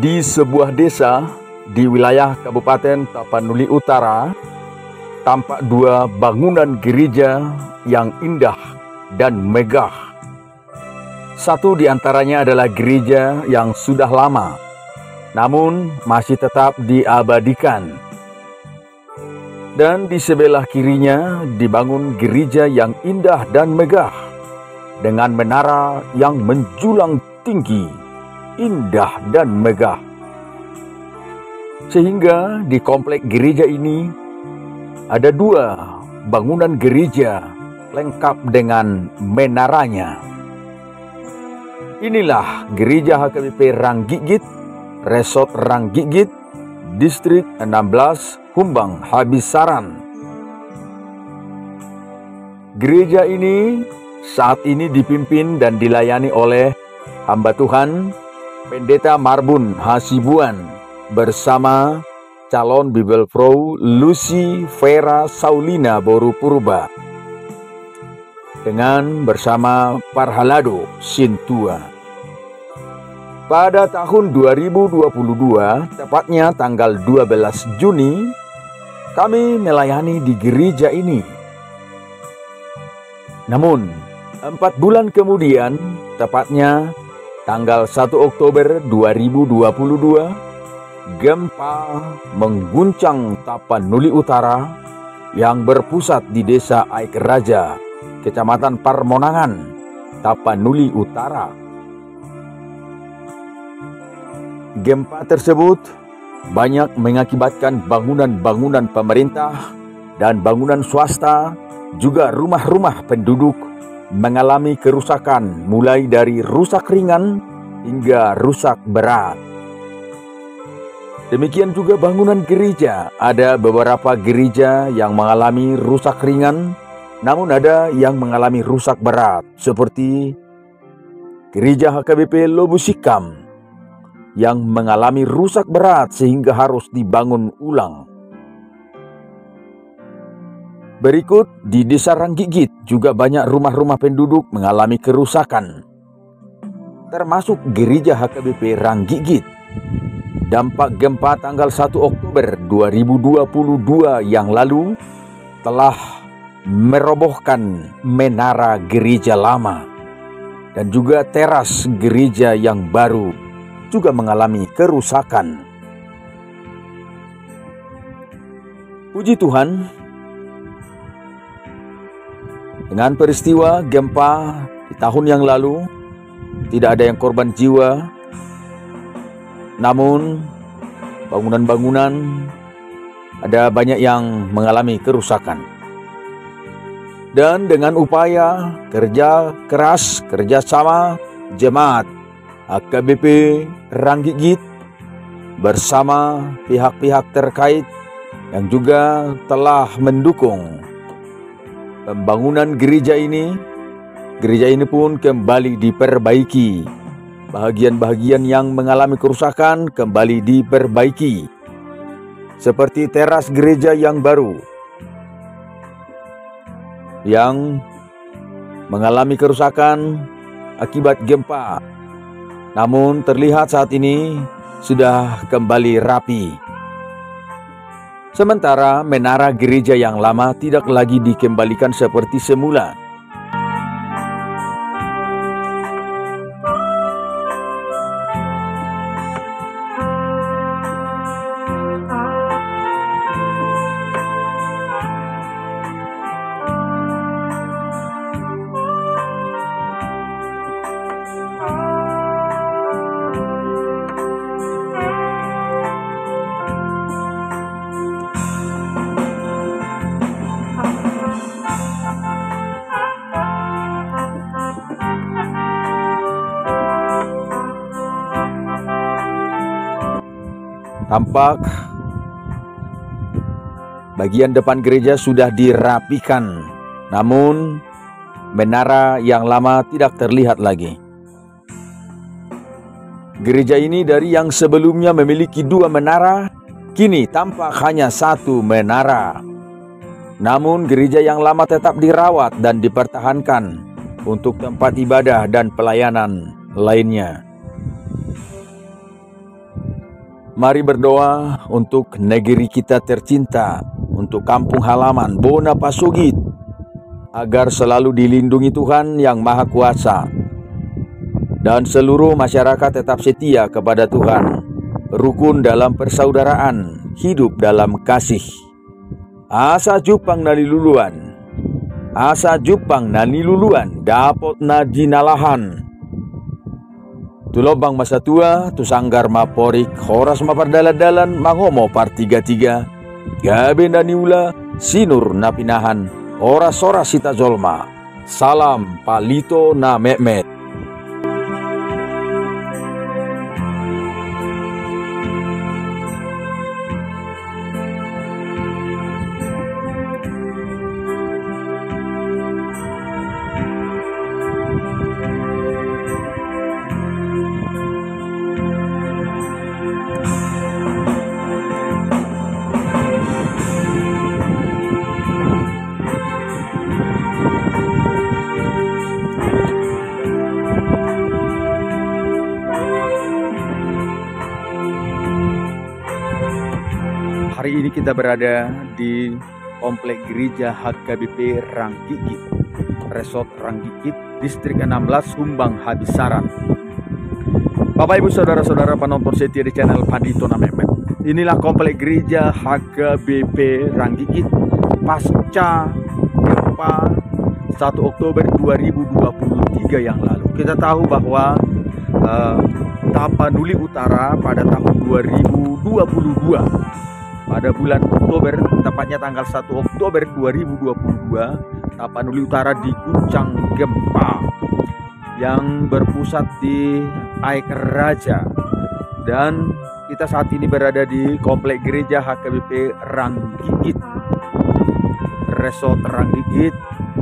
Di sebuah desa di wilayah Kabupaten Tapanuli Utara, tampak dua bangunan gereja yang indah dan megah. Satu di antaranya adalah gereja yang sudah lama, namun masih tetap diabadikan. Dan di sebelah kirinya dibangun gereja yang indah dan megah, dengan menara yang menjulang tinggi, indah dan megah. Sehingga di komplek gereja ini ada dua bangunan gereja lengkap dengan menaranya. Inilah gereja HKBP Ranggigit, Resort Ranggigit, Distrik 16, Humbang, Habissaran. Gereja ini saat ini dipimpin dan dilayani oleh hamba Tuhan Pendeta Marbun Hasibuan bersama calon Bible Pro Lucy Vera Saulina Boru Purba dengan bersama Parhalado Sintua. Pada tahun 2022, tepatnya tanggal 12 Juni, kami melayani di gereja ini. Namun, 4 bulan kemudian, tepatnya tanggal 1 Oktober 2022, gempa mengguncang Tapanuli Utara yang berpusat di Desa Aik Raja, Kecamatan Parmonangan, Tapanuli Utara. Gempa tersebut banyak mengakibatkan bangunan-bangunan pemerintah dan bangunan swasta, juga rumah-rumah penduduk mengalami kerusakan mulai dari rusak ringan hingga rusak berat. Demikian juga bangunan gereja, ada beberapa gereja yang mengalami rusak ringan, namun ada yang mengalami rusak berat, seperti gereja HKBP Lobusikam yang mengalami rusak berat sehingga harus dibangun ulang. Berikut di Desa Ranggigit juga banyak rumah-rumah penduduk mengalami kerusakan, termasuk gereja HKBP Ranggigit. Dampak gempa tanggal 1 Oktober 2022 yang lalu telah merobohkan menara gereja lama dan juga teras gereja yang baru juga mengalami kerusakan. Puji Tuhan, dengan peristiwa gempa di tahun yang lalu, tidak ada yang korban jiwa, namun bangunan-bangunan ada banyak yang mengalami kerusakan. Dan dengan upaya kerja keras, kerjasama jemaat HKBP Ranggigit bersama pihak-pihak terkait yang juga telah mendukung pembangunan gereja ini pun kembali diperbaiki. Bahagian-bahagian yang mengalami kerusakan kembali diperbaiki, seperti teras gereja yang baru yang mengalami kerusakan akibat gempa, namun terlihat saat ini sudah kembali rapi. Sementara menara gereja yang lama tidak lagi dikembalikan seperti semula. Tampak bagian depan gereja sudah dirapikan, namun menara yang lama tidak terlihat lagi. Gereja ini dari yang sebelumnya memiliki 2 menara, kini tampak hanya 1 menara. Namun gereja yang lama tetap dirawat dan dipertahankan untuk tempat ibadah dan pelayanan lainnya. Mari berdoa untuk negeri kita tercinta, untuk kampung halaman Bona Pasugit, agar selalu dilindungi Tuhan yang Maha Kuasa, dan seluruh masyarakat tetap setia kepada Tuhan, rukun dalam persaudaraan, hidup dalam kasih. Asa Jupang naliluluan, asa Jupang naliluluan, dapot na dinalahan. Tulobang masa tua, tu sanggar maporik, horas mapardaladalan, mangomo partiga-tiga, gabe naniula, sinur napinahan, horas-horas sita zolma, salam palito na memet. Hari ini kita berada di Komplek Gereja HKBP Ranggigit, Resort Ranggigit, Distrik 16, Humbang, Habisaran. Bapak Ibu Saudara-saudara penonton setia di channel Pandito na Memet. Inilah Komplek Gereja HKBP Ranggigit pasca gempa 1 Oktober 2023 yang lalu. Kita tahu bahwa Tapanuli Utara pada tahun 2022, pada bulan Oktober, tepatnya tanggal 1 Oktober 2022, Tapanuli Utara diguncang gempa yang berpusat di Aek Raja. Dan kita saat ini berada di Komplek Gereja HKBP Ranggigit, Resort Ranggigit,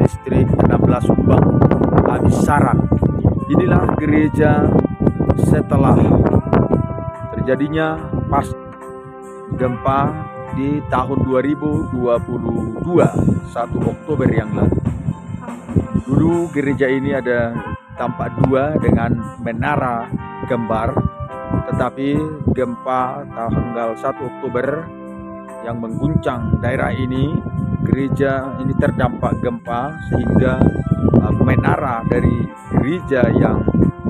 Distrik 16, Humbang, Habisaran. Inilah gereja setelah terjadinya pas gempa di tahun 2022, 1 Oktober yang lalu. Dulu gereja ini ada tampak dua dengan menara kembar, tetapi gempa tanggal 1 Oktober yang mengguncang daerah ini, gereja ini terdampak gempa sehingga menara dari gereja yang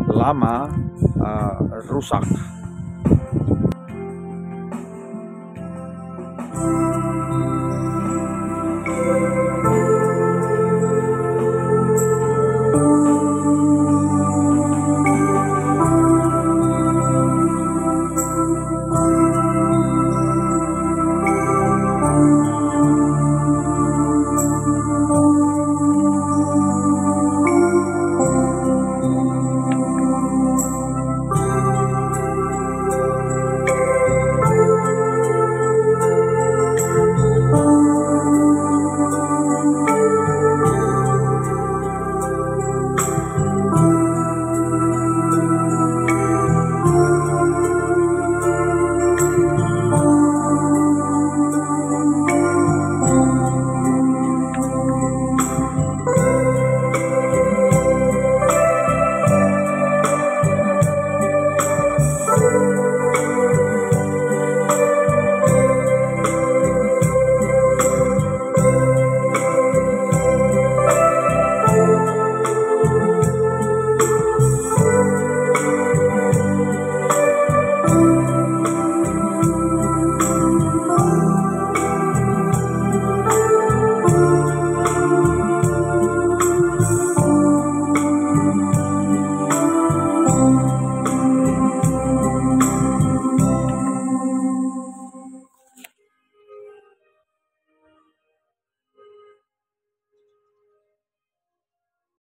lama rusak.